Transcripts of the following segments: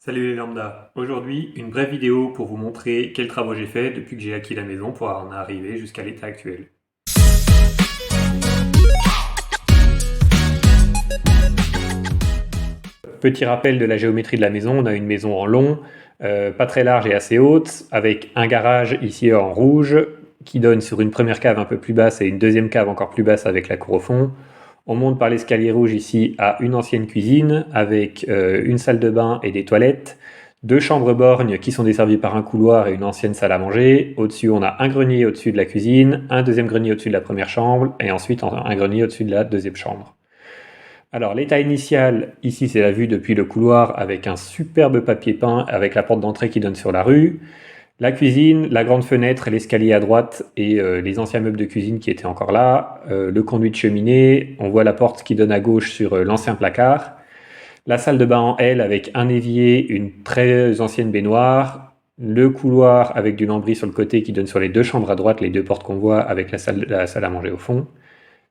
Salut les lambda. Aujourd'hui, une brève vidéo pour vous montrer quels travaux j'ai fait depuis que j'ai acquis la maison pour en arriver jusqu'à l'état actuel. Petit rappel de la géométrie de la maison, on a une maison en long, pas très large et assez haute, avec un garage ici en rouge qui donne sur une première cave un peu plus basse et une deuxième cave encore plus basse avec la cour au fond. On monte par l'escalier rouge ici à une ancienne cuisine avec une salle de bain et des toilettes, deux chambres borgnes qui sont desservies par un couloir et une ancienne salle à manger. Au-dessus, on a un grenier au-dessus de la cuisine, un deuxième grenier au-dessus de la première chambre et ensuite un grenier au-dessus de la deuxième chambre. Alors l'état initial, ici c'est la vue depuis le couloir avec un superbe papier peint avec la porte d'entrée qui donne sur la rue, la cuisine, la grande fenêtre, l'escalier à droite et les anciens meubles de cuisine qui étaient encore là, le conduit de cheminée, on voit la porte qui donne à gauche sur l'ancien placard, la salle de bain en L avec un évier, une très ancienne baignoire, le couloir avec du lambris sur le côté qui donne sur les deux chambres à droite, les deux portes qu'on voit avec la salle à manger au fond.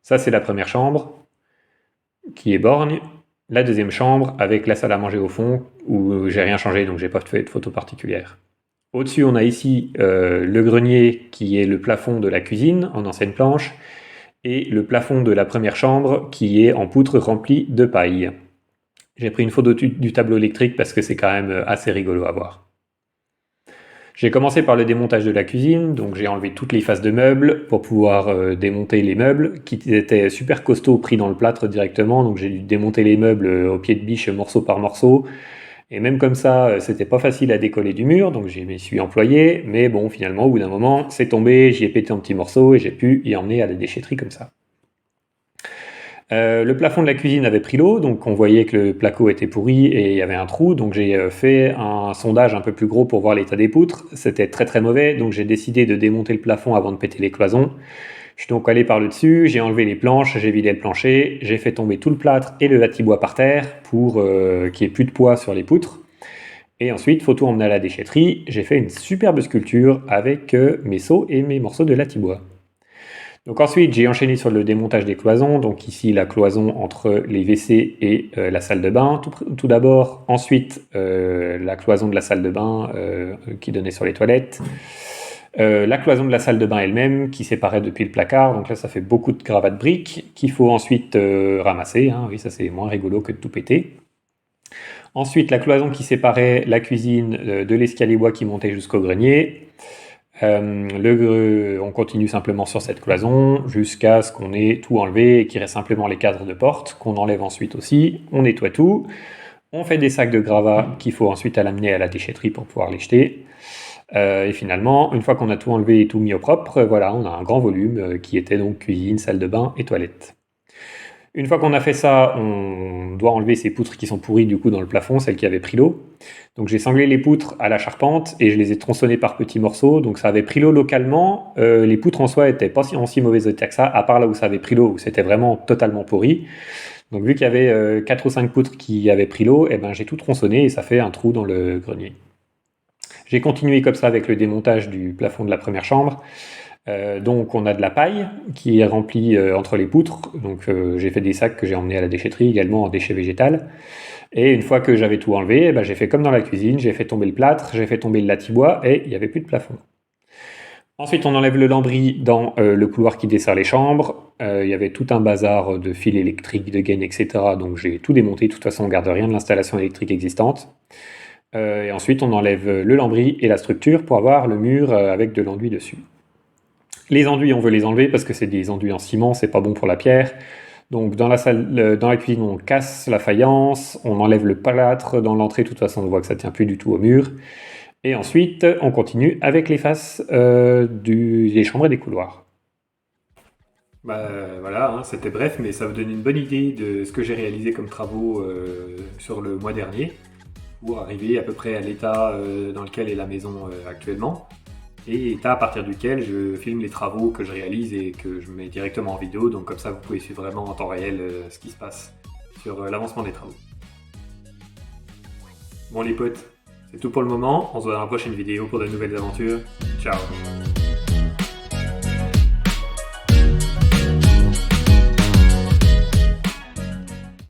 Ça c'est la première chambre qui est borgne, la deuxième chambre avec la salle à manger au fond où j'ai rien changé donc j'ai pas fait de photo particulière. Au-dessus, on a ici le grenier qui est le plafond de la cuisine en ancienne planche et le plafond de la première chambre qui est en poutre remplie de paille. J'ai pris une photo du tableau électrique parce que c'est quand même assez rigolo à voir. J'ai commencé par le démontage de la cuisine, donc j'ai enlevé toutes les faces de meubles pour pouvoir démonter les meubles qui étaient super costauds pris dans le plâtre directement, donc j'ai dû démonter les meubles au pied de biche morceau par morceau. Et même comme ça, c'était pas facile à décoller du mur, donc je m'y suis employé, mais bon, finalement, au bout d'un moment, c'est tombé, j'y ai pété en petits morceaux et j'ai pu y emmener à la déchetterie comme ça. Le plafond de la cuisine avait pris l'eau, donc on voyait que le placo était pourri et il y avait un trou, donc j'ai fait un sondage un peu plus gros pour voir l'état des poutres. C'était très très mauvais, donc j'ai décidé de démonter le plafond avant de péter les cloisons. Je suis donc allé par le dessus, j'ai enlevé les planches, j'ai vidé le plancher, j'ai fait tomber tout le plâtre et le latibois par terre pour qu'il n'y ait plus de poids sur les poutres. Et ensuite, faut tout emmener à la déchetterie. J'ai fait une superbe sculpture avec mes seaux et mes morceaux de latibois. Donc ensuite, j'ai enchaîné sur le démontage des cloisons. Donc ici, la cloison entre les WC et la salle de bain. Tout d'abord, ensuite, la cloison de la salle de bain qui donnait sur les toilettes. La cloison de la salle de bain elle-même qui séparait depuis le placard, donc là ça fait beaucoup de cravates briques qu'il faut ensuite ramasser, hein. Oui, ça c'est moins rigolo que de tout péter. Ensuite la cloison qui séparait la cuisine de l'escalier bois qui montait jusqu'au grenier. On continue simplement sur cette cloison jusqu'à ce qu'on ait tout enlevé et qu'il reste simplement les cadres de porte qu'on enlève ensuite aussi, on nettoie tout, on fait des sacs de gravats qu'il faut ensuite l'amener à la déchetterie pour pouvoir les jeter. Et finalement, une fois qu'on a tout enlevé et tout mis au propre, voilà, on a un grand volume qui était donc cuisine, salle de bain et toilette. Une fois qu'on a fait ça, on doit enlever ces poutres qui sont pourries du coup dans le plafond, celles qui avaient pris l'eau. Donc j'ai sanglé les poutres à la charpente et je les ai tronçonnées par petits morceaux. Donc ça avait pris l'eau localement. Les poutres en soi étaient pas en si mauvais état que ça, à part là où ça avait pris l'eau, où c'était vraiment totalement pourri. Donc vu qu'il y avait 4 ou 5 poutres qui avaient pris l'eau, eh ben, j'ai tout tronçonné et ça fait un trou dans le grenier. J'ai continué comme ça avec le démontage du plafond de la première chambre. Donc on a de la paille qui est remplie entre les poutres. Donc j'ai fait des sacs que j'ai emmenés à la déchetterie également en déchets végétal. Et une fois que j'avais tout enlevé, j'ai fait comme dans la cuisine, j'ai fait tomber le plâtre, j'ai fait tomber le latibois et il n'y avait plus de plafond. Ensuite on enlève le lambris dans le couloir qui dessert les chambres. Il y avait tout un bazar de fils électriques, de gaines, etc. Donc j'ai tout démonté, de toute façon on ne garde rien de l'installation électrique existante. Et ensuite on enlève le lambris et la structure pour avoir le mur avec de l'enduit dessus. Les enduits, on veut les enlever parce que c'est des enduits en ciment, c'est pas bon pour la pierre. Donc dans la cuisine, on casse la faïence, on enlève le plâtre dans l'entrée, de toute façon on voit que ça tient plus du tout au mur. Et ensuite, on continue avec les faces des chambres et des couloirs. Voilà, hein, c'était bref, mais ça vous donne une bonne idée de ce que j'ai réalisé comme travaux sur le mois dernier, pour arriver à peu près à l'état dans lequel est la maison actuellement. Et état à partir duquel je filme les travaux que je réalise et que je mets directement en vidéo, donc comme ça vous pouvez suivre vraiment en temps réel ce qui se passe sur l'avancement des travaux. Bon les potes, c'est tout pour le moment, on se voit dans la prochaine vidéo pour de nouvelles aventures. Ciao!